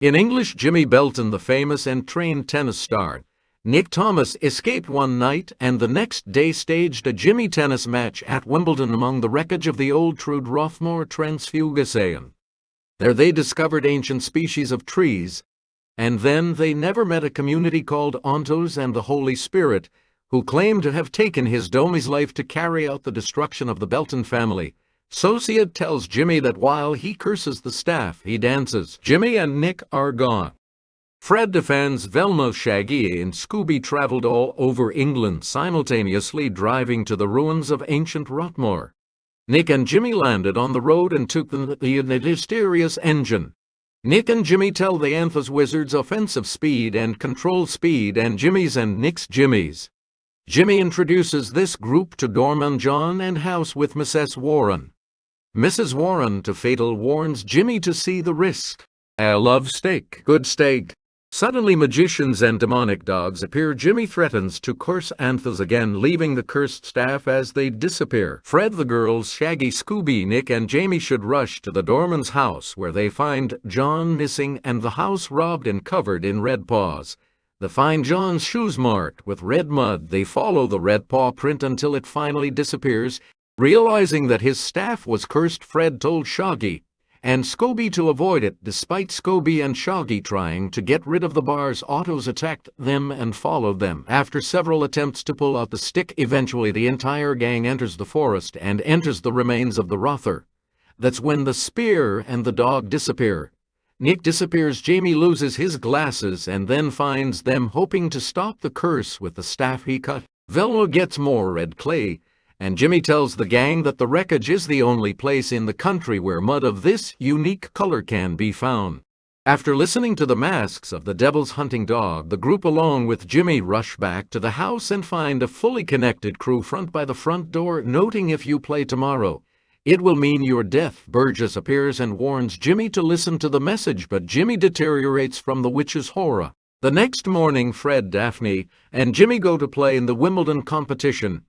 In English, Jimmy Belton, the famous and trained tennis star, Nick Thomas, escaped one night and the next day staged a Jimmy tennis match at Wimbledon among the wreckage of the old Trud Rothmore Transfugacean. There they discovered ancient species of trees, and then they never met a community called Ontos and the Holy Spirit, who claimed to have taken his Domi's life to carry out the destruction of the Belton family. Societ tells Jimmy that while he curses the staff, he dances. Jimmy and Nick are gone. Fred defends Velma. Shaggy and Scooby traveled all over England, simultaneously driving to the ruins of ancient Rothmore. Nick and Jimmy landed on the road and took the mysterious engine. Nick and Jimmy tell the Anthos wizards offensive speed and control speed and Jimmy's and Nick's Jimmy's. Jimmy introduces this group to Doorman John and House with Mrs. Warren. Mrs. Warren to Fatal warns Jimmy to see the risk. I love steak. Good steak. Suddenly magicians and demonic dogs appear. Jimmy threatens to curse Anthos again, leaving the cursed staff as they disappear. Fred, the girls, Shaggy, Scooby, Nick and Jamie should rush to the doorman's house where they find John missing and the house robbed and covered in red paws. They find John's shoes marked with red mud. They follow the red paw print until it finally disappears. Realizing that his staff was cursed, Fred told Shaggy and Scooby to avoid it. Despite Scooby and Shaggy trying to get rid of the bars, Autos attacked them and followed them. After several attempts to pull out the stick, eventually the entire gang enters the forest and enters the remains of the Rother. That's when the spear and the dog disappear. Nick disappears. Jamie loses his glasses and then finds them, hoping to stop the curse with the staff he cut. Velma gets more red clay, and Jimmy tells the gang that the wreckage is the only place in the country where mud of this unique color can be found. After listening to the masks of the Devil's hunting dog, the group along with Jimmy rush back to the house and find a fully connected crew front by the front door, noting if you play tomorrow, it will mean your death. Burgess appears and warns Jimmy to listen to the message, but Jimmy deteriorates from the witch's horror. The next morning, Fred, Daphne, and Jimmy go to play in the Wimbledon competition,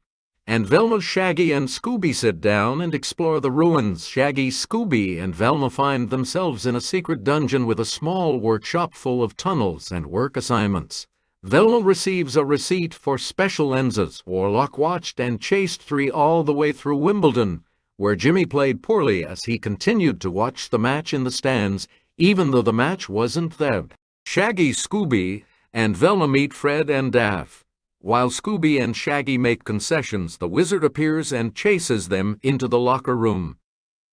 and Velma, Shaggy and Scooby sit down and explore the ruins. Shaggy, Scooby and Velma find themselves in a secret dungeon with a small workshop full of tunnels and work assignments. Velma receives a receipt for special lenses. Warlock watched and chased 3 all the way through Wimbledon, where Jimmy played poorly as he continued to watch the match in the stands, even though the match wasn't there. Shaggy, Scooby and Velma meet Fred and Daph. While Scooby and Shaggy make concessions, the wizard appears and chases them into the locker room.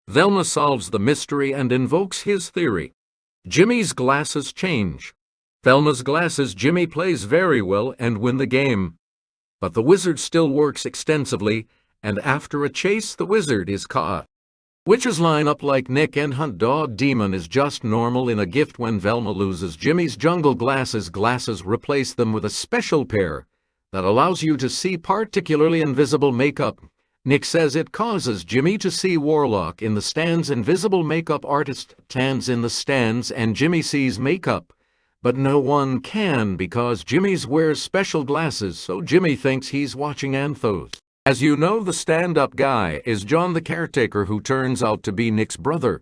Velma solves the mystery and invokes his theory. Jimmy's glasses change. Velma's glasses. Jimmy plays very well and win the game. But the wizard still works extensively, and after a chase the wizard is caught. Witches line up like Nick and hunt dog. Demon is just normal in a gift. When Velma loses Jimmy's jungle glasses, replace them with a special pair that allows you to see particularly invisible makeup. Nick says it causes Jimmy to see Warlock in the stands. Invisible makeup artist stands in the stands and Jimmy sees makeup, but no one can because Jimmy's wears special glasses, so Jimmy thinks he's watching Anthos. As you know, the stand-up guy is John the caretaker, who turns out to be Nick's brother.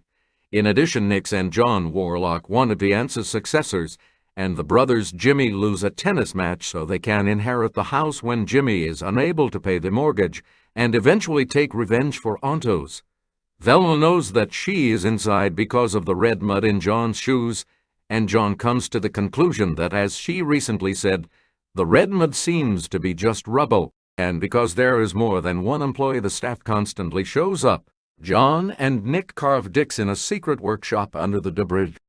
In addition, Nick's and John Warlock, one of the Anthos successors, and the brothers Jimmy lose a tennis match so they can inherit the house when Jimmy is unable to pay the mortgage, and eventually take revenge for Ontos. Velma knows that she is inside because of the red mud in John's shoes, and John comes to the conclusion that, as she recently said, the red mud seems to be just rubble, and because there is more than one employee, the staff constantly shows up. John and Nick carve dicks in a secret workshop under the debris.